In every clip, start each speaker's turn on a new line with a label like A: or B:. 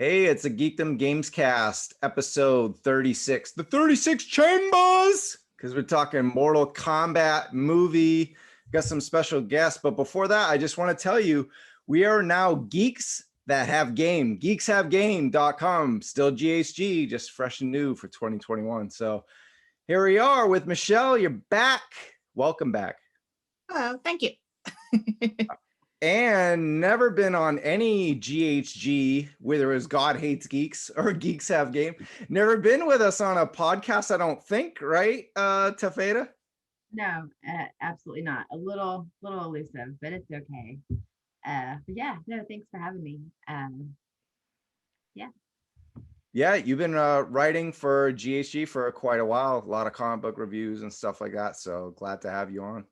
A: Hey, it's a Geekdom Gamecast, episode 36. The 36 Chambers! Because we're talking Mortal Kombat movie. Got some special guests. But before that, I just want to tell you, we are now geeks that have game. Geekshavegame.com. Still GHG, just fresh and new for 2021. So here we are with Michelle. You're back. Welcome back.
B: Hello, thank you.
A: And never been on any GHG, whether it was God Hates Geeks or Geeks Have Game. Never been with us on a podcast, I don't think, right, Taffetta?
C: No, absolutely not. A little elusive, but it's okay. But yeah, no, thanks for having me.
A: Yeah, you've been writing for GHG for quite a while, a lot of comic book reviews and stuff like that. So glad to have you on.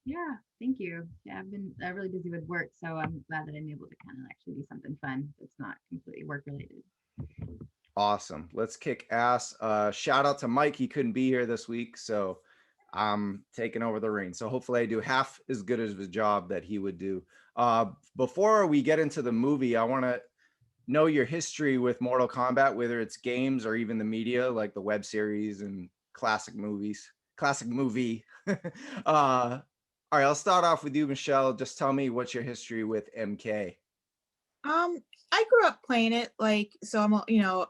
C: Yeah, thank you. Yeah, I've been really busy with work, so I'm glad that I'm able to kind of actually do something fun that's not completely work related.
A: Awesome. Let's kick ass. Shout out to Mike. He couldn't be here this week, so I'm taking over the reins. So hopefully I do half as good as the job that he would do. Before we get into the movie, I want to know your history with Mortal Kombat, whether it's games or even the media, like the web series and classic movie. All right, I'll start off with you, Michelle. Just tell me what's your history with MK.
B: I grew up playing it, so I'm,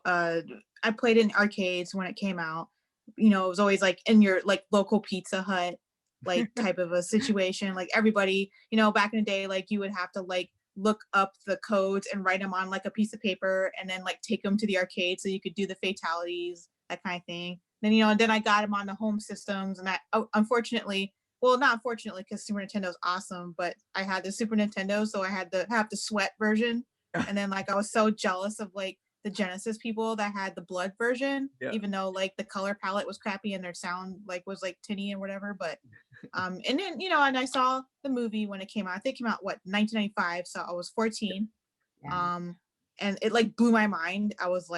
B: I played in arcades when it came out. It was always like in your local Pizza Hut, type of a situation. Like everybody, back in the day, you would have to look up the codes and write them on a piece of paper and then take them to the arcade so you could do the fatalities, that kind of thing. Then, then I got them on the home systems, and unfortunately, well, not unfortunately, because Super Nintendo is awesome, but I had the Super Nintendo, so I had to have the sweat version. And then I was so jealous of the Genesis people that had the blood version, even though the color palette was crappy and their sound was tinny and whatever. But and then and I saw the movie when it came out. I think it came out 1995, so I was 14. Yeah. And it blew my mind. I was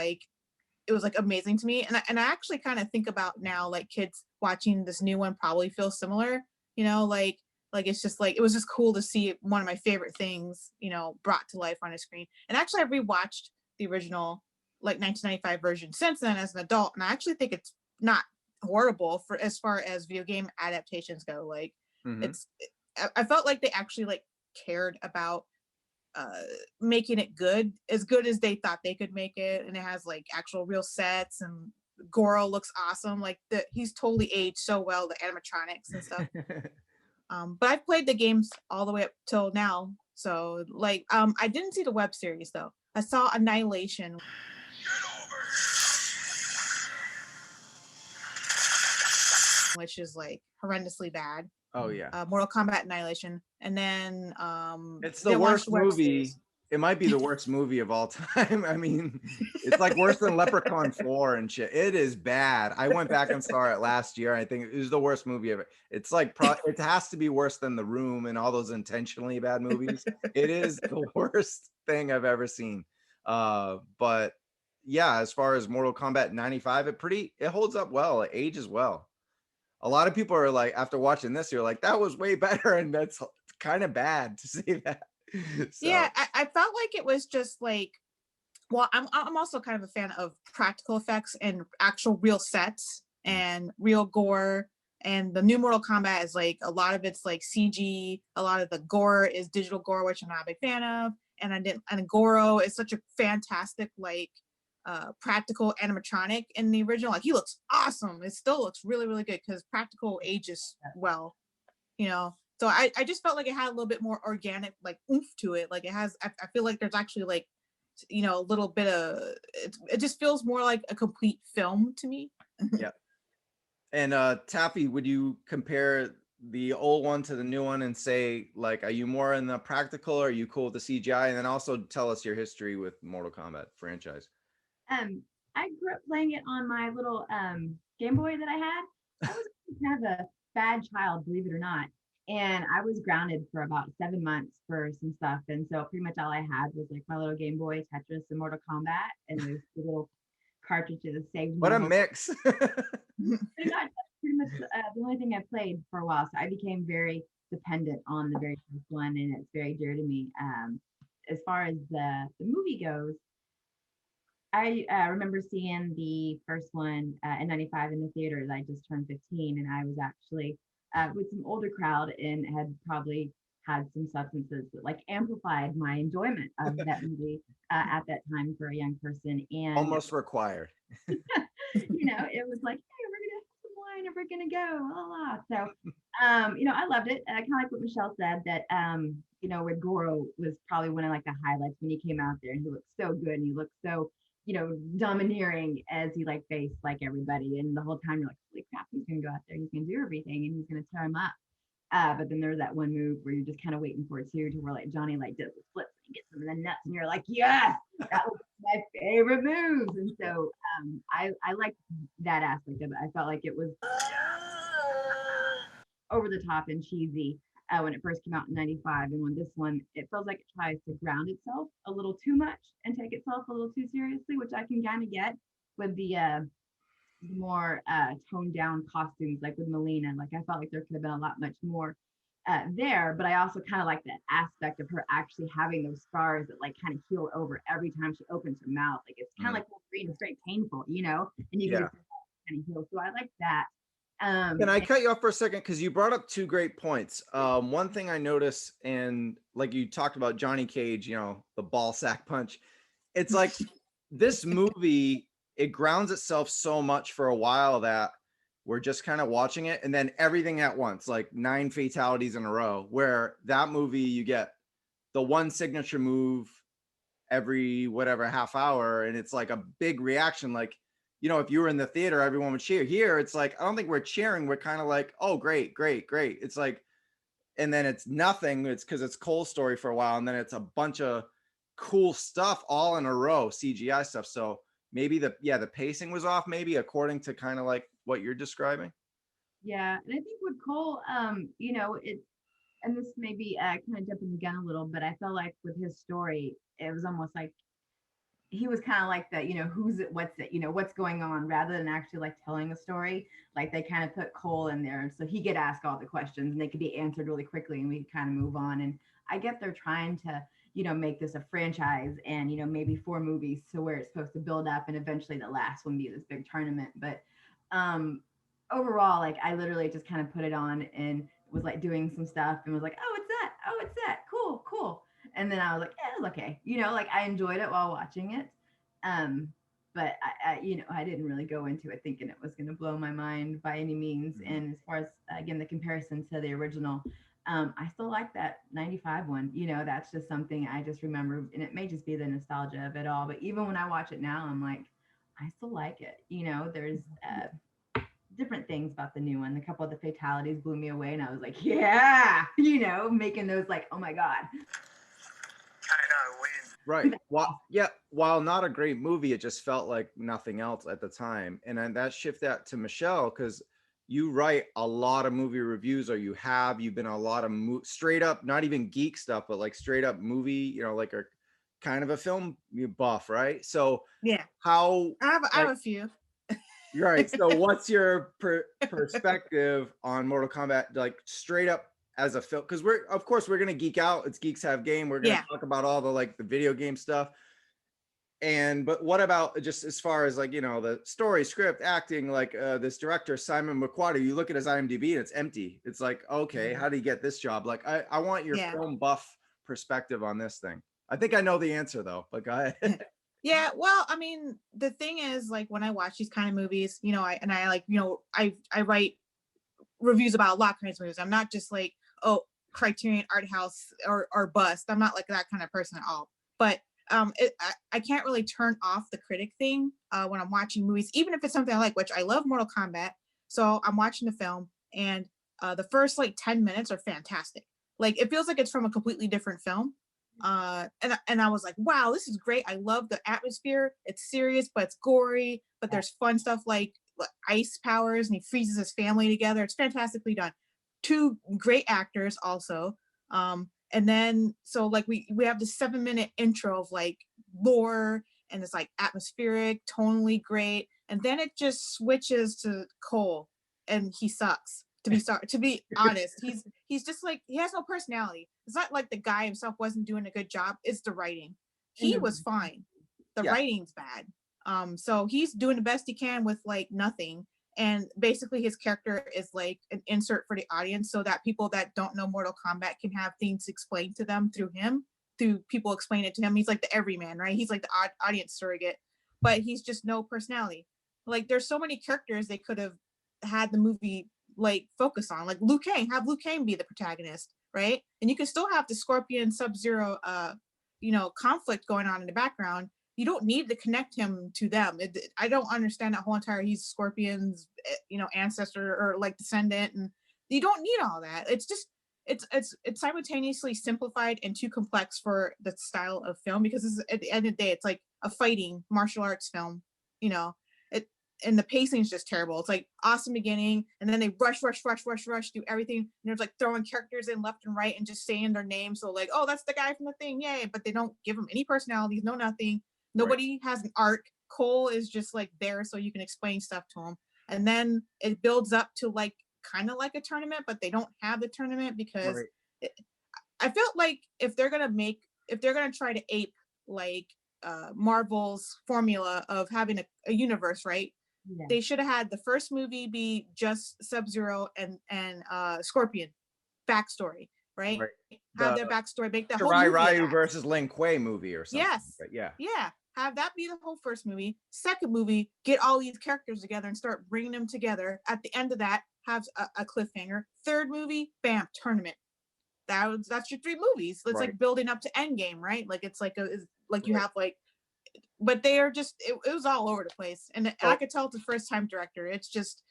B: it was amazing to me, and I actually kind of think about now kids watching this new one probably feel similar, it's just it was just cool to see one of my favorite things brought to life on a screen. And actually I rewatched the original 1995 version since then as an adult, and I actually think it's not horrible for as far as video game adaptations go. I felt like they actually cared about making it good as they thought they could make it, and it has actual real sets, and Goro looks awesome. He's totally aged so well, the animatronics and stuff. But I've played the games all the way up till now, so I didn't see the web series though. I saw Annihilation, which is horrendously bad.
A: Oh yeah.
B: Mortal Kombat Annihilation, and then
A: it's the worst movie. It might be the worst movie of all time. I mean, it's worse than Leprechaun 4 and shit. It is bad. I went back and saw it last year. I think it was the worst movie ever. It's it has to be worse than The Room and all those intentionally bad movies. It is the worst thing I've ever seen. But yeah, as far as Mortal Kombat 95, it holds up well. It ages well. A lot of people are after watching this, you're that was way better, and that's kind of bad to say that. So.
B: Yeah, I felt like it was just well, I'm also kind of a fan of practical effects and actual real sets and real gore. And the new Mortal Kombat is a lot of it's CG. A lot of the gore is digital gore, which I'm not a big fan of. And Goro is such a fantastic practical animatronic in the original. He looks awesome. It still looks really, really good because practical ages well, So I just felt it had a little bit more organic oomph to it. It has, I feel there's actually a little bit of it just feels more like a complete film to me.
A: Yeah. And Taffy, would you compare the old one to the new one and say are you more in the practical, or are you cool with the CGI? And then also tell us your history with Mortal Kombat franchise.
C: I grew up playing it on my little Game Boy that I had. I was kind of a bad child, believe it or not. And I was grounded for about 7 months for some stuff. And so pretty much all I had was my little Game Boy, Tetris, and Mortal Kombat. And those little cartridges saved me.
A: What a mix.
C: Pretty much the only thing I played for a while. So I became very dependent on the very first one, and it's very dear to me. As far as the movie goes, I remember seeing the first one in '95 in the theaters. I just turned 15, and I was actually with some older crowd and had probably had some substances that like amplified my enjoyment of that movie at that time for a young person. And
A: Almost required.
C: it was like, hey, we're gonna have some wine and we're gonna go, la la. So, I loved it. Kind of like what Michelle said that, with Goro was probably one of like the highlights when he came out there, and he looked so good and he looked so, domineering as he like faced like everybody, and the whole time you're like, holy crap, he's gonna go out there, he's gonna do everything, and he's gonna tear him up. But then there's that one move where you're just kind of waiting for it to where like Johnny like does the flips and gets him in the nuts, and you're like, yes, that was my favorite moves. And so I liked that aspect of it. I felt like it was over the top and cheesy when it first came out in '95, and when this one, it feels like it tries to ground itself a little too much and take itself a little too seriously, which I can kind of get with the more toned down costumes, like with Molina. Like I felt like there could have been a lot much more there, but I also kind of like that aspect of her actually having those scars that like kind of heal over every time she opens her mouth. Like it's kind of like Wolverine, it's very painful, and you can kind of heal. So I like that.
A: Can I cut you off for a second? Because you brought up two great points. One thing I noticed, and like you talked about Johnny Cage, the ball sack punch. It's like this movie, it grounds itself so much for a while that we're just kind of watching it, and then everything at once, like 9 fatalities in a row, where that movie, you get the one signature move every whatever half hour, and it's like a big reaction. Like, if you were in the theater, everyone would cheer. Here, it's like, I don't think we're cheering. We're kind of like, oh, great, great, great. It's like, and then it's nothing. It's because it's Cole's story for a while, and then it's a bunch of cool stuff all in a row, CGI stuff. So maybe the pacing was off, maybe according to kind of like what you're describing.
C: Yeah, and I think with Cole, it, and this may be kind of jumping the gun a little, but I felt like with his story, it was almost like he was kind of like the, who's it, what's it, what's going on, rather than actually like telling a story. Like they kind of put Cole in there, so he could ask all the questions and they could be answered really quickly, and we could kind of move on. And I get they're trying to, make this a franchise, and maybe 4 movies to where it's supposed to build up, and eventually the last one be this big tournament. But overall, like I literally just kind of put it on and was like doing some stuff and was like, oh, it's that, cool, cool. And then I was like, yeah, it's okay. Like I enjoyed it while watching it. But I didn't really go into it thinking it was going to blow my mind by any means. And as far as, again, the comparison to the original, I still like that '95 one. That's just something I just remember, and it may just be the nostalgia of it all. But even when I watch it now, I'm like, I still like it. There's different things about the new one. A couple of the fatalities blew me away, and I was like, yeah, making those like, oh my God.
A: Right. While not a great movie, it just felt like nothing else at the time. And then that shift that to Michelle, because you write a lot of movie reviews, or you've been a lot of straight up, not even geek stuff, but like straight up movie, like a kind of a film buff, right? So
B: yeah,
A: how
B: I have a few.
A: Right. So what's your perspective on Mortal Kombat, like straight up as a film? Because of course we're gonna geek out. It's Geeks Have Game. We're gonna talk about all the video game stuff. But what about just as far as like, the story, script, acting, like this director, Simon McQuarrie, you look at his IMDb and it's empty. It's like, okay, how did he get this job? Like, I want your film buff perspective on this thing. I think I know the answer though, but go ahead.
B: Yeah, well, I mean, the thing is, like, when I watch these kind of movies, I write reviews about a lot of kinds of movies. I'm not just like, oh, Criterion Art House or bust. I'm not like that kind of person at all. But I can't really turn off the critic thing when I'm watching movies, even if it's something I like, which I love Mortal Kombat. So I'm watching the film, and the first like 10 minutes are fantastic. Like, it feels like it's from a completely different film. And I was like, wow, this is great. I love the atmosphere. It's serious, but it's gory, but there's fun stuff like ice powers, and he freezes his family together. It's fantastically done. 2 great actors also. And then so like we have this 7-minute intro of like lore, and it's like atmospheric, tonally great, and then it just switches to Cole, and he sucks. To be honest, he's just like, he has no personality. It's not like the guy himself wasn't doing a good job. It's the writing. He was fine. The writing's bad. So he's doing the best he can with like nothing. And basically his character is like an insert for the audience so that people that don't know Mortal Kombat can have things explained to them through him, through people explain it to him. He's like the everyman, right? He's like the audience surrogate, but he's just no personality. Like there's so many characters they could have had the movie like focus on, like Liu Kang, have Liu Kang be the protagonist, right? And you can still have the Scorpion Sub-Zero conflict going on in the background. You don't need to connect him to them. I don't understand that whole entire he's Scorpion's ancestor or like descendant, and you don't need all that. It's just it's simultaneously simplified and too complex for the style of film, because at the end of the day it's like a fighting martial arts film, it and the pacing is just terrible. It's like awesome beginning, and then they rush, do everything. And there's like throwing characters in left and right and just saying their names. So like, oh, that's the guy from the thing, yay! But they don't give them any personalities, no nothing. Nobody has an arc. Cole is just like there so you can explain stuff to him, and then it builds up to like kind of like a tournament, but they don't have the tournament because I felt like if they're gonna try to ape like Marvel's formula of having a universe, right? Yeah. They should have had the first movie be just Sub-Zero and Scorpion backstory, right? Have their backstory, make that whole movie
A: Ryu versus Lin Kuei movie or something.
B: Yes. Yeah. Have that be the whole first movie. Second movie, get all these characters together and start bringing them together. At the end of that, have a cliffhanger. Third movie, bam, tournament. That's your 3 movies. It's like building up to Endgame, right? Like it's like you have like, but they are just it was all over the place, and I could tell it's a first time director. It's just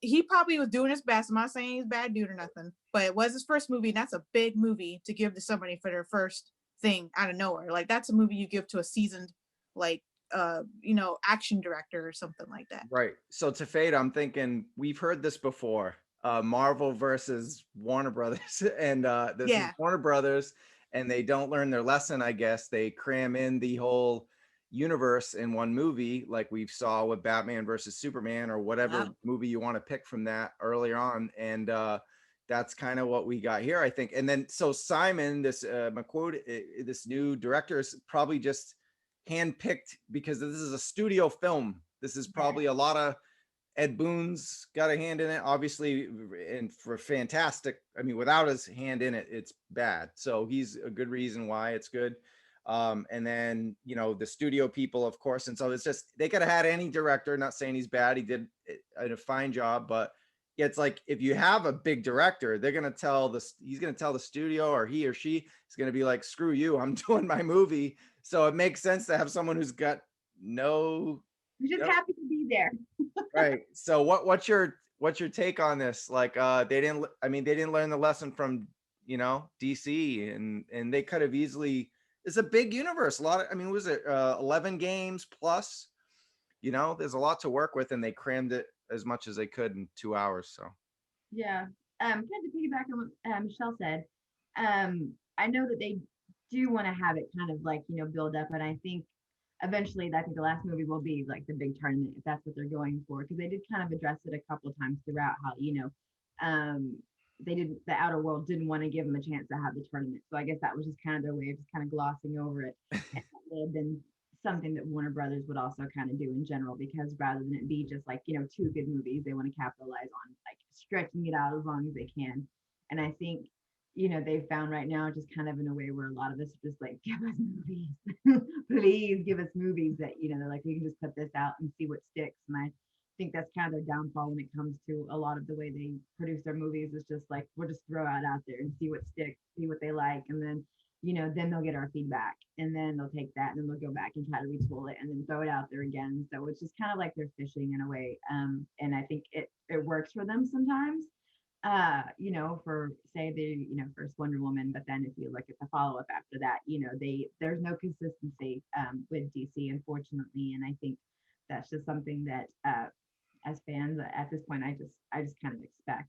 B: he probably was doing his best. I'm not saying he's a bad dude or nothing, but it was his first movie, and that's a big movie to give to somebody for their first thing out of nowhere. Like that's a movie you give to a seasoned like action director or something like that.
A: Right. So Taffetta, I'm thinking we've heard this before. Marvel versus Warner Brothers, and this is Warner Brothers, and they don't learn their lesson, I guess. They cram in the whole universe in one movie, like we saw with Batman versus Superman or whatever movie you want to pick from that earlier on, and that's kind of what we got here, I think. And then so Simon, this McQuoid, this new director, is probably just handpicked because this is a studio film. This is probably a lot of Ed Boon's got a hand in it, obviously, and for fantastic. I mean, without his hand in it, it's bad. So he's a good reason why it's good. And then, the studio people, of course. And so it's just, they could have had any director, not saying he's bad. He did a fine job, but it's like, if you have a big director, he's going to tell the studio, or he or she is going to be like, screw you, I'm doing my movie. So it makes sense to have someone who's got no,
C: you're just happy to be there.
A: Right. So what's your take on this? Like they didn't learn the lesson from DC, and they could have easily, it's a big universe, a lot of, was it 11 games plus, there's a lot to work with, and they crammed it as much as they could in 2 hours. So
C: kind of to piggyback on what Michelle said, I know that they do want to have it kind of like build up, and I think eventually I think the last movie will be like the big tournament, if that's what they're going for, because they did kind of address it a couple of times throughout how the outer world didn't want to give them a chance to have the tournament. So I guess that was just kind of their way of just kind of glossing over it. And that may have been something that Warner Brothers would also kind of do in general, because rather than it be just like 2 good movies, they want to capitalize on like stretching it out as long as they can. And I think they've found right now, just kind of in a way where a lot of us are just like, give us movies, please give us movies that, they're like, we can just put this out and see what sticks. And I think that's kind of their downfall when it comes to a lot of the way they produce their movies. It's just like, we'll just throw it out there and see what sticks, see what they like. And then, then they'll get our feedback, and then they'll take that, and then they'll go back and try to retool it and then throw it out there again. So it's just kind of like they're fishing in a way. And I think it works for them sometimes. For say the first Wonder Woman, but then if you look at the follow-up after that, there's no consistency with DC, unfortunately, and I think that's just something that as fans at this point I just kind of expect,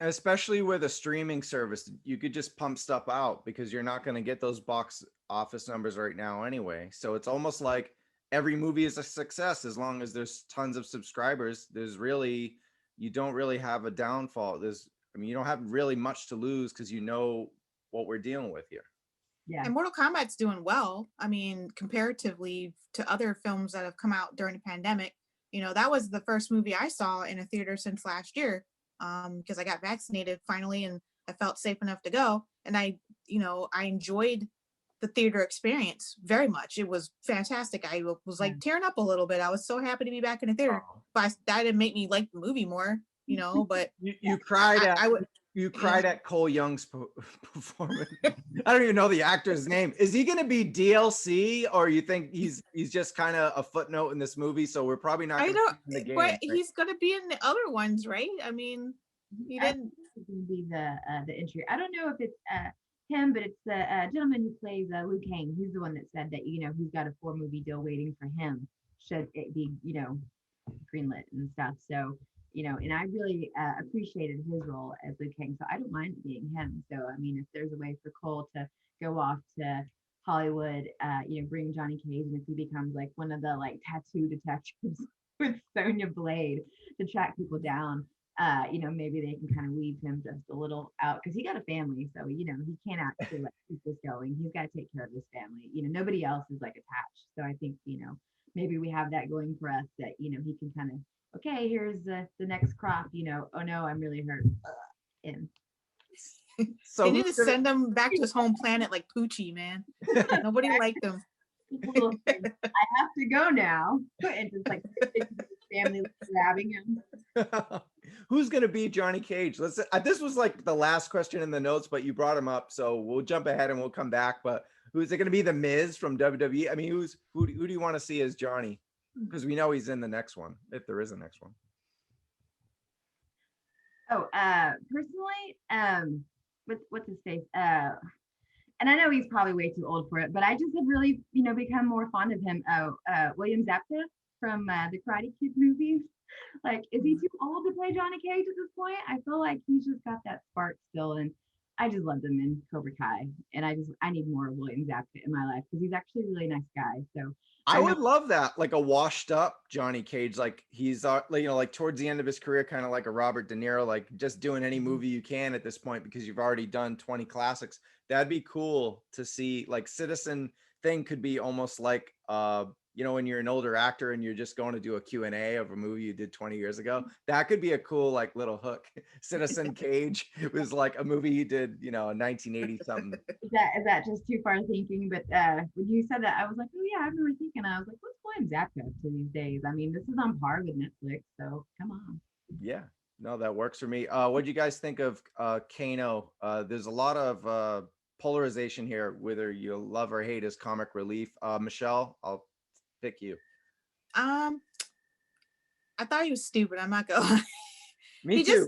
A: especially with a streaming service, you could just pump stuff out because you're not going to get those box office numbers right now anyway. So it's almost like every movie is a success as long as there's tons of subscribers. You don't really have a downfall. You don't have really much to lose because what we're dealing with here.
C: Yeah.
B: And Mortal Kombat's doing well. I mean, comparatively to other films that have come out during the pandemic, you know, that was the first movie I saw in a theater since last year. Because I got vaccinated finally and I felt safe enough to go. And I, you know, I enjoyed the theater experience very much. It was fantastic. I was like tearing up a little bit. I was so happy to be back in the theater. But that didn't make me like the movie more, you know, but
A: you cried at you cried at Cole Young's performance. I don't even know the actor's name. Is he going to be DLC, or you think he's just kind of a footnote in this movie? So we're probably not.
B: I know,
A: the game,
B: but
A: right?
B: he's going to be in the other ones, right? I mean, he didn't.
C: He's going to be the entry. I don't know if it's him, but it's the gentleman who plays Liu Kang. He's the one that said that, you know, he's got a 4-movie deal waiting for him should it be, you know, greenlit and stuff. So, you know, and I really appreciated his role as Liu Kang, so I don't mind it being him. So, I mean, if there's a way for Cole to go off to Hollywood, you know, bring Johnny Cage, and if he becomes like one of the like tattoo detectives with Sonya Blade to track people down, you know, maybe they can kind of leave him just a little out, because he got a family, so, you know, he can't actually like keep this going. He's got to take care of his family. You know, nobody else is like attached. So I think, you know, maybe we have that going for us, that, you know, he can kind of, okay, here's the next crop, you know, oh no, I'm really hurt. And
B: so they need to send him back to his home planet like Poochie, man. Nobody liked him.
C: I have to go now. And just like his family grabbing him.
A: Who's gonna be Johnny Cage? Let's. This was like the last question in the notes, but you brought him up, so we'll jump ahead and we'll come back. But who's it gonna be? The Miz from WWE? I mean, who do you want to see as Johnny? Because we know he's in the next one, if there is a next one.
C: Oh, personally, what's his face? And I know he's probably way too old for it, but I just have really, you know, become more fond of him. William Zabka from the Karate Kid movies. Like, is he too old to play Johnny Cage at this point? I feel like he's just got that spark still, and I just loved him in Cobra Kai, and I need more William Zabka in my life, because he's actually a really nice guy. So
A: I would love that, like a washed up Johnny Cage, like he's you know, like towards the end of his career, kind of like a Robert De Niro, like just doing any movie you can at this point because you've already done 20 classics. That'd be cool to see. Like Citizen thing could be almost like you know, when you're an older actor and you're just going to do a Q&A of a movie you did 20 years ago. That could be a cool like little hook. Citizen Cage was like a movie you did, you know, in 1980 something.
C: Is that just too far thinking? But when you said that, I was like, oh yeah, I remember thinking. I was like, what's William Zabka up to these days? I mean, this is on par with Netflix, so come on.
A: Yeah, no, that works for me. What do you guys think of Kano? There's a lot of polarization here, whether you love or hate his comic relief. Michelle, I'll pick you.
B: I thought he was stupid. I'm not gonna lie.
A: Me
B: he
A: too.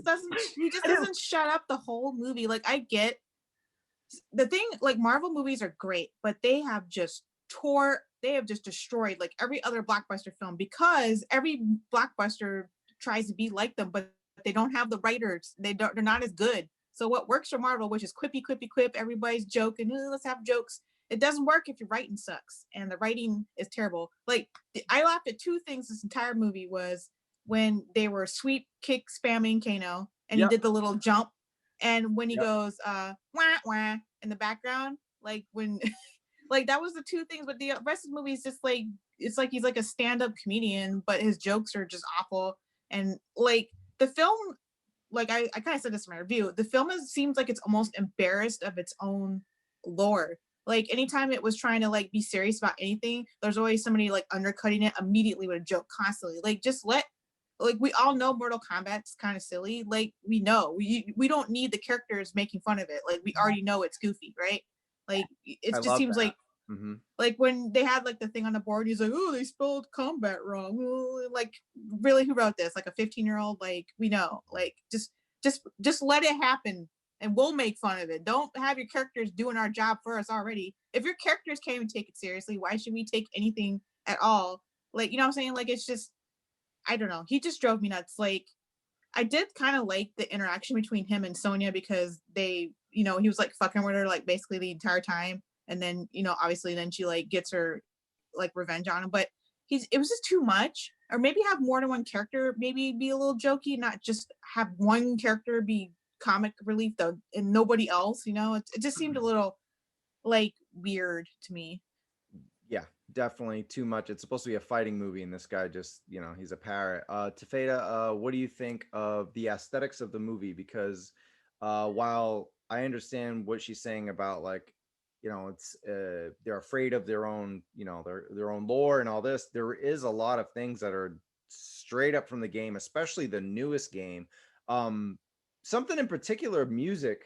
B: He just doesn't shut up the whole movie. Like, I get the thing, like Marvel movies are great, but they have just destroyed like every other blockbuster film, because every blockbuster tries to be like them, but they don't have the writers. They're not as good. So what works for Marvel, which is quippy, everybody's joking, let's have jokes. It doesn't work if your writing sucks, and the writing is terrible. Like, I laughed at two things this entire movie was when they were sweep kick spamming Kano, and he did the little jump, and when he goes wah wah in the background, like when like that was the two things. But the rest of the movie is just like, it's like he's like a stand-up comedian, but his jokes are just awful. And like the film, like I kind of said this in my review, the film seems like it's almost embarrassed of its own lore. Like anytime it was trying to like be serious about anything, there's always somebody like undercutting it immediately with a joke constantly. Like, just like we all know Mortal Kombat's kind of silly. Like, we know we don't need the characters making fun of it. Like, we already know it's goofy, right? Like, it just seems that. Like when they had like the thing on the board, he's like, oh, they spelled combat wrong. Like, really, who wrote this? Like a 15-year-old? Like, we know. Like, just let it happen, and we'll make fun of it. Don't have your characters doing our job for us already. If your characters can't even take it seriously, why should we take anything at all? Like, you know what I'm saying? Like, it's just, I don't know. He just drove me nuts. Like, I did kind of like the interaction between him and Sonya, because they, you know, he was like fucking with her like basically the entire time. And then, you know, obviously then she like gets her like revenge on him. But it was just too much. Or maybe have more than one character, maybe be a little jokey, not just have one character be comic relief though and nobody else, you know. It just seemed a little like weird to me.
A: Yeah, definitely too much. It's supposed to be a fighting movie, and this guy just, he's a parrot. Taffeta, what do you think of the aesthetics of the movie? Because while I understand what she's saying about like, it's they're afraid of their own, their own lore and all this. There is a lot of things that are straight up from the game, especially the newest game. Something in particular, music.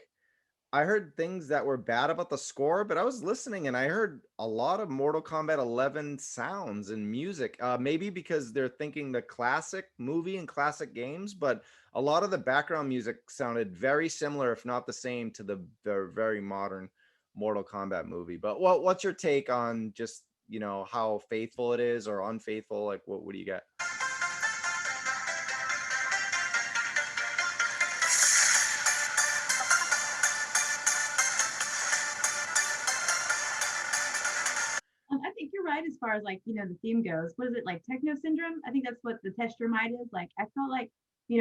A: I heard things that were bad about the score, but I was listening and I heard a lot of Mortal Kombat 11 sounds and music. Maybe because they're thinking the classic movie and classic games, but a lot of the background music sounded very similar, if not the same, to the very modern Mortal Kombat movie. But what's your take on just, how faithful it is or unfaithful? Like, what do you get?
C: I think you're right as far as like, the theme goes. What is it, like techno syndrome? I think that's what the texture might is. Like I felt like,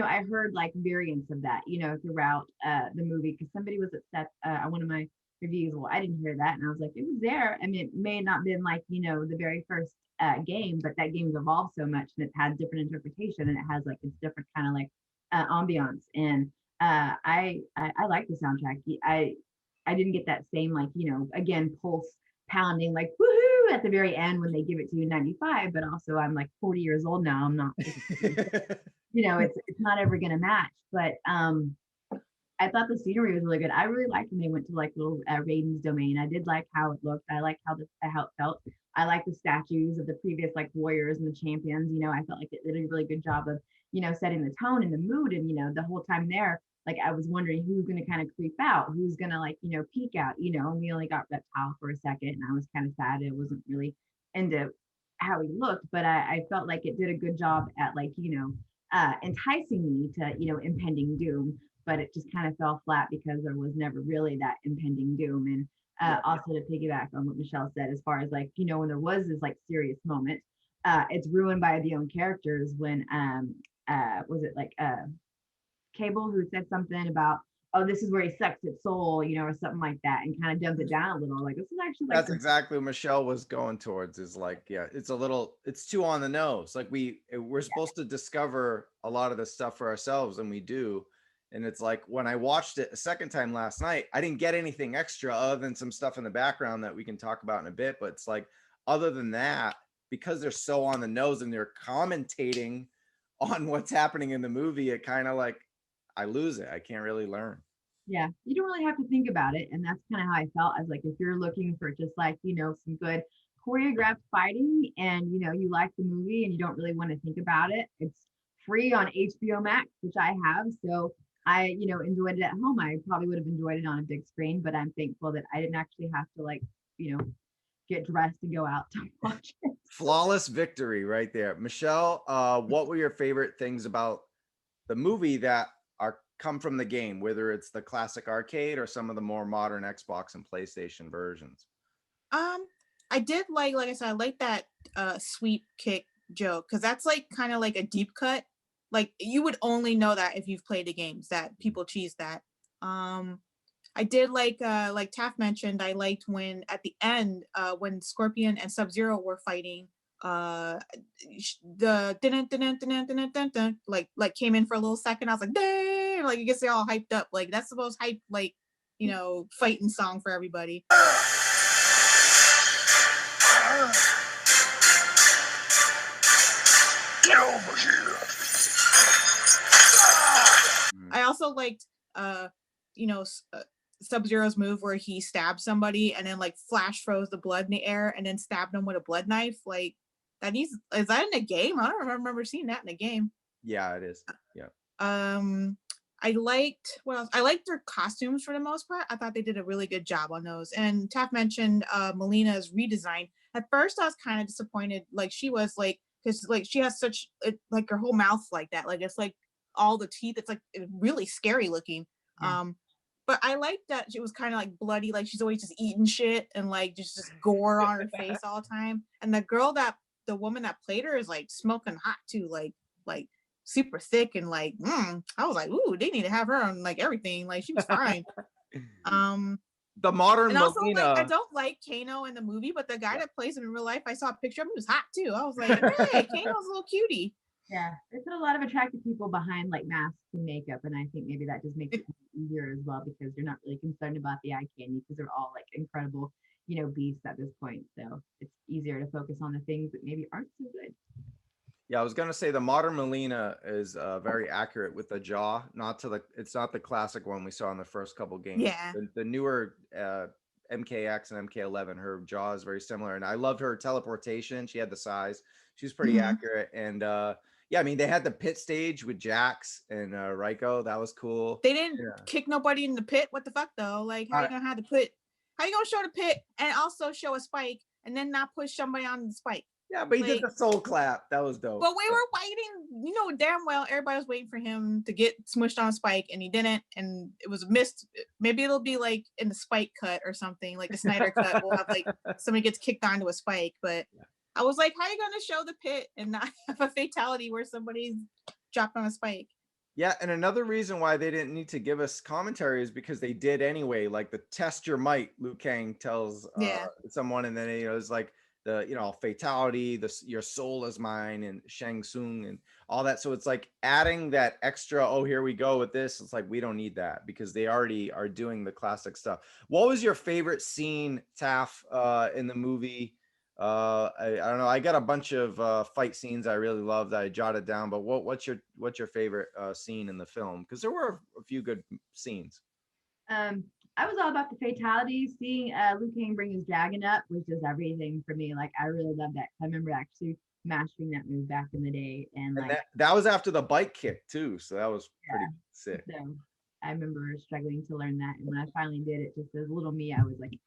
C: I heard like variants of that, throughout the movie because somebody was upset on one of my reviews. Well, I didn't hear that. And I was like, it was there. I mean, it may not have been like, the very first game, but that game's evolved so much and it's had different interpretation and it has like it's different kind of like ambiance. And I like the soundtrack. I didn't get that same like, again, pulse pounding like woohoo at the very end when they give it to you 95, but also I'm like 40 years old now. I'm not, it's not ever gonna match. But I thought the scenery was really good. I really liked when they went to like little Raiden's domain. I did like how it looked. I liked how it felt. I like the statues of the previous like warriors and the champions. I felt like it did a really good job of, setting the tone and the mood. And, the whole time there, like I was wondering who's going to kind of creep out, who's going to like, peek out, and we only got Reptile for a second. And I was kind of sad. It wasn't really into how he looked, but I felt like it did a good job at like, enticing me to, impending doom, but it just kind of fell flat because there was never really that impending doom. And also to piggyback on what Michelle said, as far as like, when there was this like serious moment, it's ruined by the own characters when, was it like Cable who said something about, oh, this is where he sucks its soul, or something like that, and kind of dumped it down a little. Like this is actually like
A: that's exactly what Michelle was going towards. Is like, yeah, it's too on the nose. Like we're supposed to discover a lot of this stuff for ourselves, and we do. And it's like when I watched it a second time last night, I didn't get anything extra other than some stuff in the background that we can talk about in a bit. But it's like, other than that, because they're so on the nose and they're commentating on what's happening in the movie, it kind of like I lose it. I can't really learn.
C: Yeah, you don't really have to think about it. And that's kind of how I felt. As like, if you're looking for just like, some good choreographed fighting and, you like the movie and you don't really want to think about it, it's free on HBO Max, which I have. So I, enjoyed it at home. I probably would have enjoyed it on a big screen, but I'm thankful that I didn't actually have to like, get dressed and go out to watch it.
A: Flawless victory right there. Michelle, what were your favorite things about the movie that are come from the game, whether it's the classic arcade or some of the more modern Xbox and PlayStation versions?
B: I did like I said, I like that sweep kick joke because that's like kind of like a deep cut. Like you would only know that if you've played the games that people cheese that. I did like Taff mentioned, I liked when at the end when Scorpion and Sub-Zero were fighting, the like came in for a little second. I was like, dang, like it gets all hyped up. Like that's the most hyped like fighting song for everybody.
D: Get over here.
B: I also liked Sub-Zero's move where he stabbed somebody and then like flash froze the blood in the air and then stabbed him with a blood knife. Like is that in a game? I don't remember seeing that in a game.
A: Yeah, it is. Yeah.
B: I liked what else? I liked their costumes for the most part. I thought they did a really good job on those. And Taff mentioned Molina's redesign. At first I was kind of disappointed, like she was like, because like she has such like her whole mouth like that. Like it's like all the teeth, it's like really scary looking. Yeah. But I liked that it was kind of like bloody, like she's always just eating shit and like just gore on her face all the time. And the woman that played her is like smoking hot too, like super thick and like I was like, ooh, they need to have her on like everything. Like she was fine.
A: the modern
B: And also,
A: Molina.
B: like, I don't like Kano in the movie, but the guy that plays him in real life, I saw a picture of him, he was hot too. I was like, hey, Kano's a little cutie.
C: Yeah, they put a lot of attractive people behind like masks and makeup, and I think maybe that just makes it easier as well because you're not really concerned about the eye candy because they're all like incredible, beasts at this point. So it's easier to focus on the things that maybe aren't so good.
A: Yeah, I was gonna say the modern Molina is very accurate with the jaw. It's not the classic one we saw in the first couple games.
B: Yeah.
A: The newer MKX and MK11, her jaw is very similar, and I loved her teleportation. She had the size. She was pretty accurate, and yeah, I mean they had the pit stage with Jax and Raiko. That was cool.
B: They didn't kick nobody in the pit. What the fuck though? Like, how you gonna have the pit? How you gonna show the pit and also show a spike and then not push somebody on the spike?
A: Yeah, but he did the soul clap. That was dope.
B: But we were waiting, damn well everybody was waiting for him to get smushed on a spike and he didn't, and it was missed. Maybe it'll be like in the spike cut or something, like the Snyder cut. We'll have like somebody gets kicked onto a spike. But I was like, how are you gonna show the pit and not have a fatality where somebody's dropped on a spike?
A: Yeah, and another reason why they didn't need to give us commentary is because they did anyway. Like the test your might, Liu Kang tells someone, and then it's like the fatality, your soul is mine, and Shang Tsung and all that. So it's like adding that extra, oh, here we go with this. It's like we don't need that because they already are doing the classic stuff. What was your favorite scene, Taff, in the movie? I don't know. I got a bunch of fight scenes I really loved that I jotted down, but what's your favorite scene in the film? Because there were a few good scenes.
C: I was all about the fatalities. Seeing Liu Kang bring his dragon up was just everything for me. Like I really loved that. I remember actually mastering that move back in the day, and like
A: that was after the bike kick too, so that was pretty sick.
C: So I remember struggling to learn that, and when I finally did it, just as little me, I was like,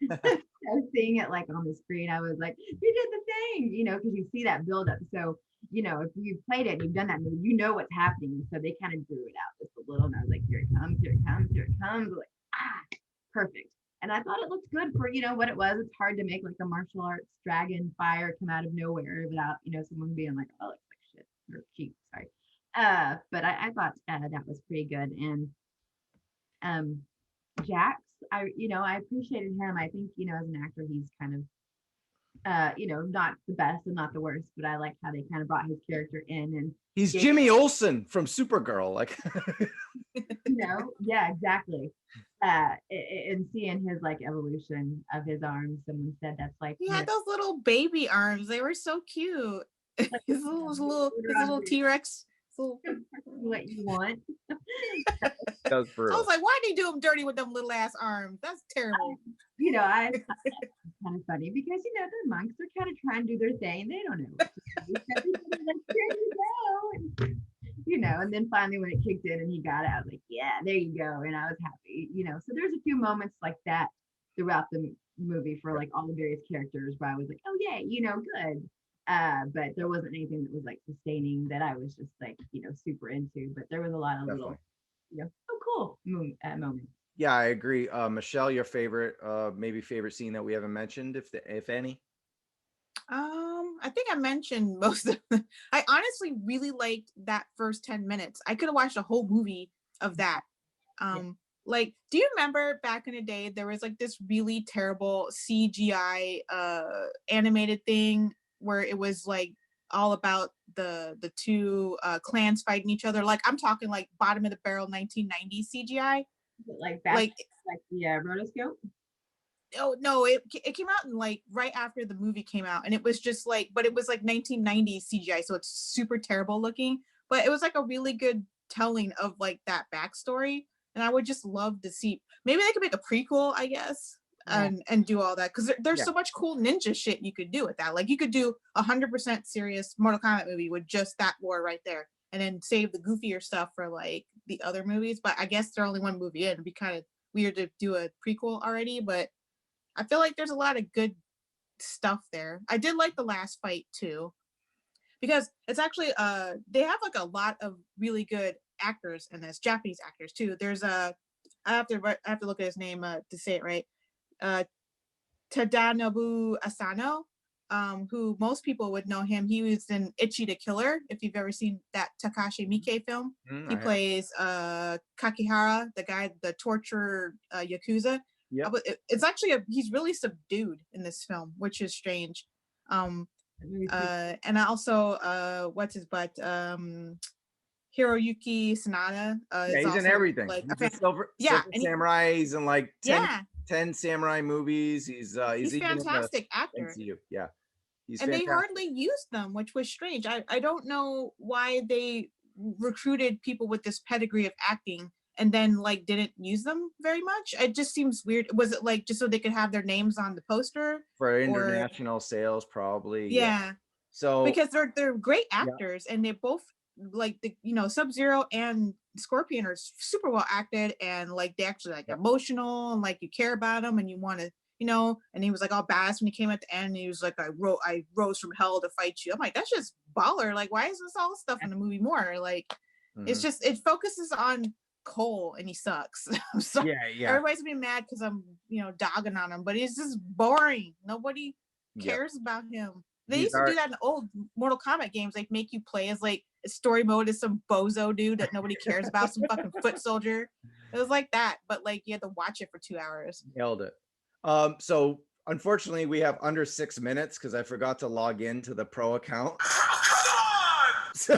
C: I was seeing it like on the screen. I was like, you did the thing, because you see that build up. So if you've played it and you've done that move, you know what's happening. So they kind of drew it out just a little, and I was like, here it comes, here it comes, here it comes. Like, perfect. And I thought it looked good for what it was. It's hard to make like a martial arts dragon fire come out of nowhere without someone being like, oh, it's like shit or cheap. Sorry. But I thought that was pretty good. And Jax, I appreciated him. I think as an actor he's kind of not the best and not the worst, but I like how they kind of brought his character in, and
A: he's Jimmy Olsen from Supergirl, like
C: yeah, exactly. And seeing his like evolution of his arms, someone said that's like
B: he had those little baby arms. They were so cute. Like his little T-Rex.
C: What you want.
A: That was brutal.
B: I was like, why did you do him dirty with them little ass arms? That's terrible.
C: I kind of funny because they're monks. They're kind of trying to do their thing. They don't know what to do. Here you go. And then finally when it kicked in and he got it, I was like, yeah, there you go. And I was happy. So there's a few moments like that throughout the movie for like all the various characters where I was like, oh yeah, good. But there wasn't anything that was like sustaining that I was just like, super into. But there was a lot of little, oh cool moments.
A: Yeah, I agree. Michelle, your favorite, maybe favorite scene that we haven't mentioned, if any?
B: I think I mentioned most of them. I honestly really liked that first 10 minutes. I could have watched a whole movie of that. Like, do you remember back in the day, there was like this really terrible CGI animated thing where it was like all about the two clans fighting each other? Like I'm talking like bottom of the barrel 1990s CGI.
C: Like the rotoscope?
B: Oh no, it came out in like right after the movie came out, and it was just like, but it was like 1990s CGI, so it's super terrible looking, but it was like a really good telling of like that backstory, and I would just love to see, maybe they could make a prequel, I guess, and do all that, because there's so much cool ninja shit you could do with that. Like you could do 100% serious Mortal Kombat movie with just that lore right there, and then save the goofier stuff for like the other movies. But I guess they're only one movie in. It'd be kind of weird to do a prequel already, but I feel like there's a lot of good stuff there. I did like the last fight too, because it's actually they have like a lot of really good actors in this, Japanese actors too. There's I have to look at his name to say it right. Tadanobu Asano. who most people would know him. He was in Ichi the Killer, if you've ever seen that Takashi Miike film. He plays Kakihara, the guy, the torture Yakuza.
A: Yeah.
B: It's actually he's really subdued in this film, which is strange. And also what's his butt? Hiroyuki Sanada.
A: Yeah, he's in everything.
B: Like,
A: he's a silver samurai. He's in like 10 samurai movies. He's even
B: fantastic actor.
A: MCU. Yeah.
B: And fantastic. They hardly used them, which was strange. I don't know why they recruited people with this pedigree of acting and then like didn't use them very much. It just seems weird. Was it like just so they could have their names on the poster
A: for international sales? Probably.
B: Yeah.
A: So
B: because they're great actors and they both like the Sub-Zero and Scorpion are super well acted and like they actually like emotional and like you care about them and you want to and he was like all badass when he came at the end and he was like I rose from hell to fight you. I'm like, that's just baller. Like, why is this all stuff in the movie more? Like it's just, it focuses on Cole and he sucks. So everybody's being mad because I'm dogging on him, but it's just boring. Nobody cares about him. They used to do that in old Mortal Kombat games, like make you play as like a story mode as some bozo dude that nobody cares about, some fucking foot soldier. It was like that, but like you had to watch it for 2 hours.
A: Nailed it. So unfortunately we have under 6 minutes because I forgot to log into the pro account. So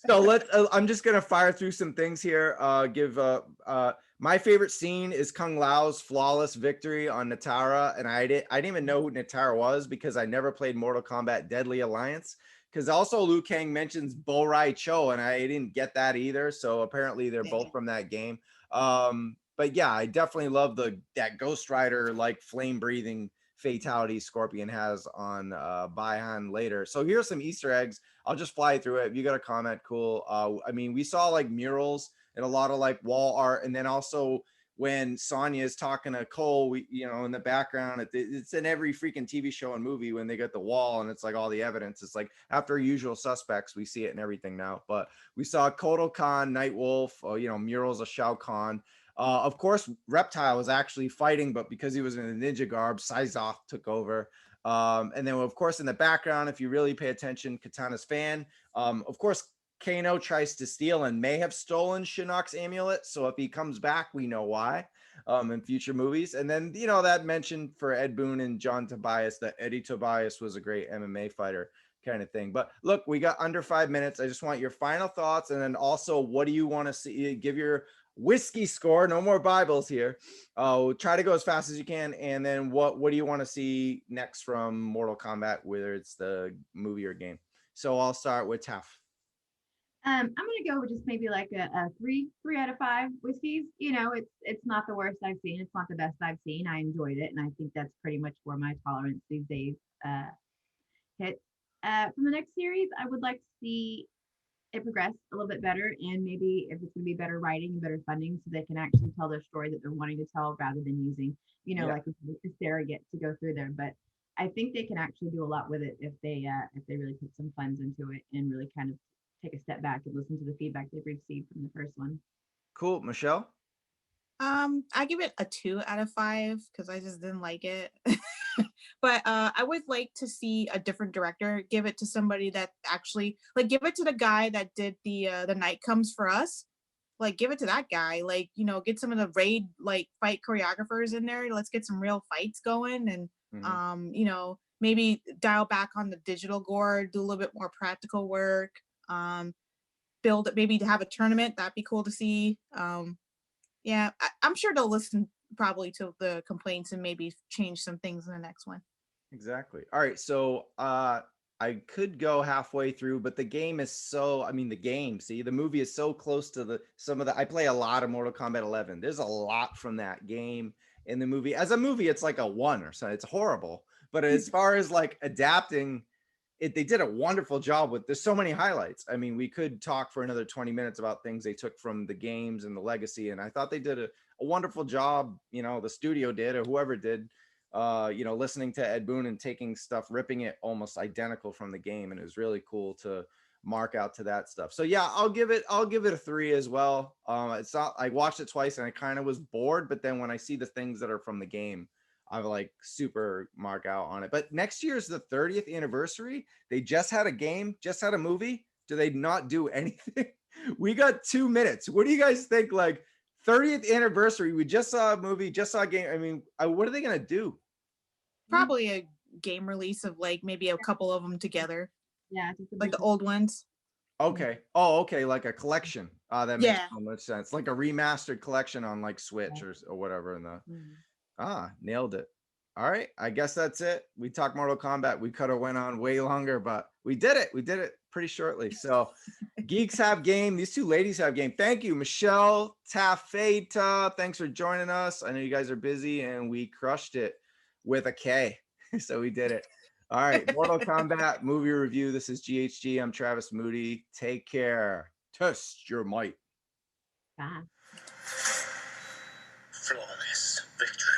A: let's I'm just gonna fire through some things here. My favorite scene is Kung Lao's flawless victory on Natara, and I didn't even know who Natara was because I never played Mortal Kombat Deadly Alliance, because also Liu Kang mentions Bo Rai Cho and I didn't get that either, so apparently they're both from that game. But yeah, I definitely love that Ghost Rider like flame breathing fatality Scorpion has on Baihan later. So here's some Easter eggs. I'll just fly through it. If you got a comment, cool. I mean, we saw like murals and a lot of like wall art, and then also when Sonya is talking to Cole, we in the background, it's in every freaking TV show and movie when they get the wall and it's like all the evidence. It's like after Usual Suspects, we see it in everything now. But we saw Kotal Khan, Nightwolf, murals of Shao Kahn. Of course, Reptile was actually fighting, but because he was in a ninja garb, Syzoth took over. And then, of course, in the background, if you really pay attention, Katana's fan. Of course, Kano tries to steal and may have stolen Shinnok's amulet. So if he comes back, we know why in future movies. And then, that mention for Ed Boon and John Tobias, that Eddie Tobias was a great MMA fighter kind of thing. But look, we got under 5 minutes. I just want your final thoughts. And then also, what do you want to see? Give your whiskey score. No more Bibles here. Try to go as fast as you can. And then what do you want to see next from Mortal Kombat, whether it's the movie or game? So I'll start with Taff.
C: I'm gonna go with just maybe like a 3 out of 5 whiskeys. It's not the worst I've seen. It's not the best I've seen. I enjoyed it, and I think that's pretty much where my tolerance these days hits. From the next series, I would like to see it progress a little bit better, and maybe if it's going to be better writing and better funding, so they can actually tell their story that they're wanting to tell rather than using, like a surrogate to go through there. But I think they can actually do a lot with it if they really put some funds into it and really kind of take a step back and listen to the feedback they've received from the first one.
A: Cool. Michelle?
B: I give it a 2 out of 5 because I just didn't like it. But I would like to see a different director. Give it to somebody that actually, like, give it to the guy that did the Night Comes for Us. Like, give it to that guy. Like, get some of the raid like fight choreographers in there. Let's get some real fights going, and maybe dial back on the digital gore, do a little bit more practical work. Build it, maybe to have a tournament. That'd be cool to see. Yeah, I'm sure they'll listen probably to the complaints and maybe change some things in the next one.
A: Exactly. All right. So I could go halfway through, but the game is the movie is so close to I play a lot of Mortal Kombat 11. There's a lot from that game in the movie. As a movie, it's like a 1 or so. It's horrible. But as far as like adapting it, they did a wonderful job with, there's so many highlights. I mean, we could talk for another 20 minutes about things they took from the games and the legacy. And I thought they did a wonderful job. The studio did, or whoever did, listening to Ed Boon and taking stuff, ripping it almost identical from the game. And it was really cool to mark out to that stuff. So yeah, I'll give it a 3 as well. It's not, I watched it twice and I kind of was bored, but then when I see the things that are from the game, I like super mark out on it. But next year is the 30th anniversary. They just had a game, just had a movie. Do they not do anything? We got 2 minutes. What do you guys think? Like 30th anniversary, we just saw a movie, just saw a game. I mean, what are they gonna do?
B: Probably a game release of like maybe a couple of them together.
C: Yeah,
B: like the old ones.
A: Okay. Oh, okay, like a collection. That makes
B: Yeah.
A: so much sense. Like a remastered collection on like Switch or whatever. Nailed it. All right, I guess that's it. We talked Mortal Kombat. We could have went on way longer, but we did it. We did it pretty shortly. So geeks have game. These two ladies have game. Thank you, Michelle, Taffetta. Thanks for joining us. I know you guys are busy and we crushed it with a K. So we did it. All right, Mortal Kombat movie review. This is GHG. I'm Travis Moody. Take care. Test your might.
C: Bye.
D: Flawless victory.